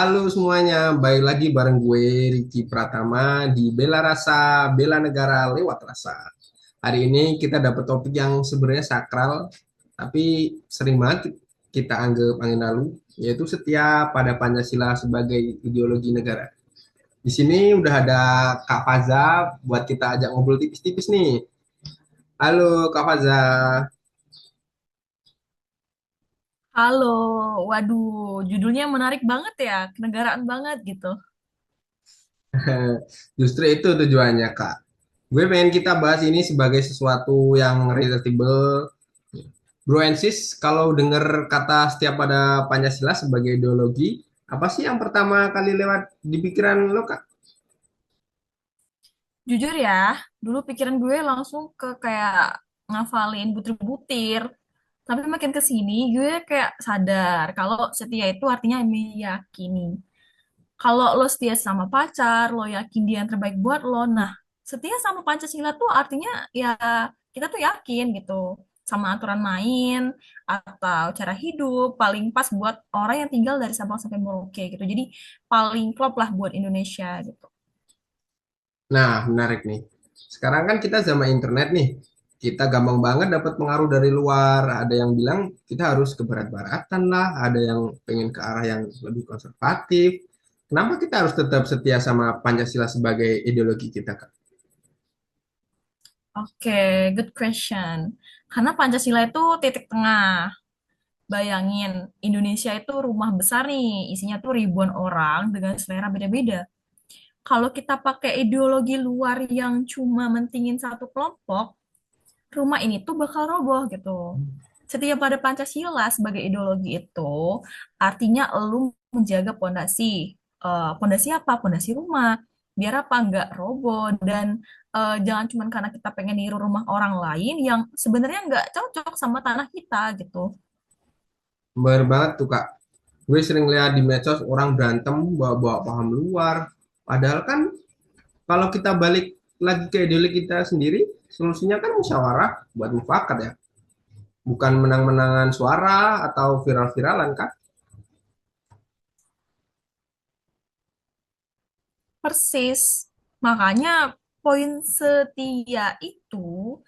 Halo semuanya, baik lagi bareng gue Riki Pratama di Bela Rasa, Bela Negara lewat rasa. Hari ini kita dapat topik yang sebenarnya sakral, tapi sering banget kita anggap angin lalu, yaitu setia pada Pancasila sebagai ideologi negara. Di sini udah ada Kak Faza buat kita ajak ngobrol tipis-tipis nih. Halo Kak Faza. Halo, waduh, judulnya menarik banget ya, kenegaraan banget gitu. Justru itu tujuannya Kak. Gue pengen kita bahas ini sebagai sesuatu yang relatable. Bro and sis, kalau dengar kata setiap pada Pancasila sebagai ideologi, apa sih yang pertama kali lewat di pikiran lo, Kak? Jujur ya, dulu pikiran gue langsung ke kayak ngafalin butir-butir. Tapi makin ke sini gue kayak sadar kalau setia itu artinya meyakini. Kalau lo setia sama pacar, lo yakin dia yang terbaik buat lo. Nah, setia sama Pancasila tuh artinya ya kita tuh yakin gitu sama aturan main atau cara hidup paling pas buat orang yang tinggal dari Sabang sampai Merauke gitu. Jadi paling klop lah buat Indonesia gitu. Nah, menarik nih. Sekarang kan kita zaman internet nih. Kita gampang banget dapat pengaruh dari luar. Ada yang bilang kita harus ke barat-baratan lah, ada yang pengen ke arah yang lebih konservatif. Kenapa kita harus tetap setia sama Pancasila sebagai ideologi kita, Kak? Oke, good question. Karena Pancasila itu titik tengah. Bayangin, Indonesia itu rumah besar nih, isinya tuh ribuan orang dengan selera beda-beda. Kalau kita pakai ideologi luar yang cuma mentingin satu kelompok, rumah ini tuh bakal roboh gitu. Setiap pada Pancasila sebagai ideologi itu artinya lu menjaga pondasi. Pondasi apa? Pondasi rumah. Biar apa? Nggak roboh dan jangan cuma karena kita pengen niru rumah orang lain yang sebenarnya nggak cocok sama tanah kita gitu. Bener banget tuh, Kak. Gue sering lihat di medsos orang berantem bawa-bawa paham luar. Padahal kan kalau kita balik lagi ke ideologi kita sendiri, solusinya kan musyawarah buat mufakat ya. Bukan menang-menangan suara atau viral-viralan kan. Persis. Makanya poin setia itu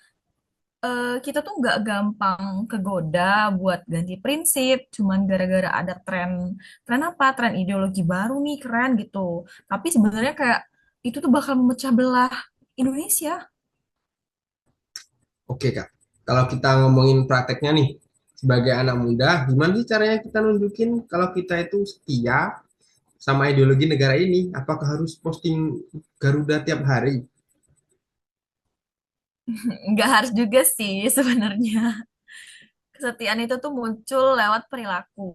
kita tuh nggak gampang kegoda buat ganti prinsip, cuman gara-gara ada tren apa? Tren ideologi baru nih keren gitu. Tapi sebenarnya kayak itu tuh bakal memecah belah Indonesia. Oke Kak, kalau kita ngomongin prakteknya nih, sebagai anak muda, gimana sih caranya kita nunjukin kalau kita itu setia sama ideologi negara ini? Apakah harus posting Garuda tiap hari? Nggak harus juga sih sebenarnya. Kesetiaan itu tuh muncul lewat perilaku.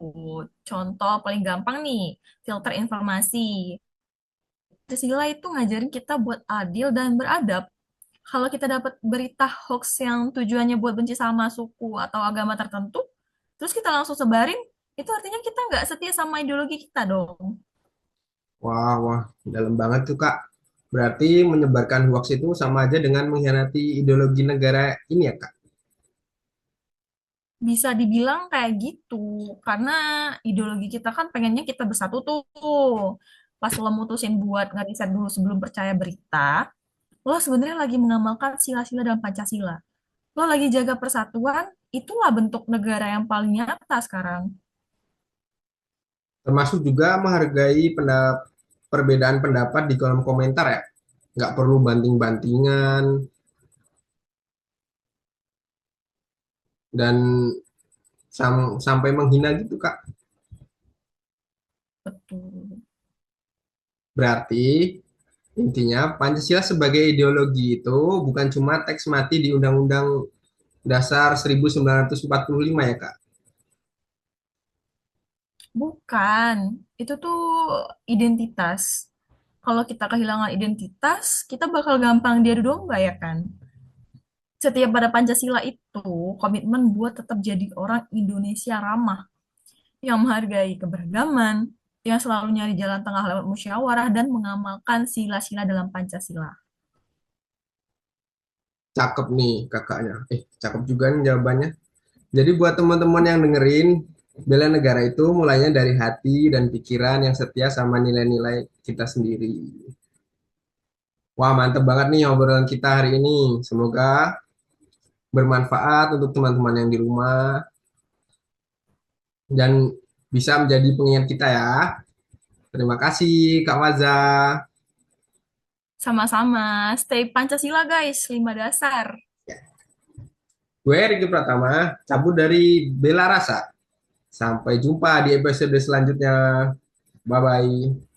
Contoh paling gampang nih, filter informasi. Pancasila itu ngajarin kita buat adil dan beradab. Kalau kita dapat berita hoax yang tujuannya buat benci sama suku atau agama tertentu, terus kita langsung sebarin, itu artinya kita nggak setia sama ideologi kita dong. Wah, wah, dalam banget tuh Kak. Berarti menyebarkan hoax itu sama aja dengan mengkhianati ideologi negara ini ya Kak? Bisa dibilang kayak gitu, karena ideologi kita kan pengennya kita bersatu tuh. Pas lo mutusin buat ngeriset dulu sebelum percaya berita, lo sebenarnya lagi mengamalkan sila-sila dan Pancasila. Lo lagi jaga persatuan, itulah bentuk negara yang paling nyata sekarang. Termasuk juga menghargai perbedaan pendapat di kolom komentar ya. Nggak perlu banting-bantingan dan sampai menghina gitu Kak. Betul. Berarti intinya Pancasila sebagai ideologi itu bukan cuma teks mati di Undang-Undang Dasar 1945 ya Kak. Bukan, itu tuh identitas. Kalau kita kehilangan identitas, kita bakal gampang diadu domba ya kan? Setiap pada Pancasila itu komitmen buat tetap jadi orang Indonesia ramah, yang menghargai keberagaman, yang selalu nyari jalan tengah lewat musyawarah dan mengamalkan sila-sila dalam Pancasila. Cakep nih kakaknya. Cakep juga nih jawabannya. Jadi buat teman-teman yang dengerin, Bela negara itu mulainya dari hati dan pikiran yang setia sama nilai-nilai kita sendiri. Wah, mantep banget nih obrolan kita hari ini. Semoga bermanfaat untuk teman-teman yang di rumah dan bisa menjadi pengingat kita ya. Terima kasih, Kak Waza. Sama-sama. Stay Pancasila guys, 5 dasar. Gue Riki Pratama, cabut dari Bela Rasa. Sampai jumpa di episode selanjutnya. Bye-bye.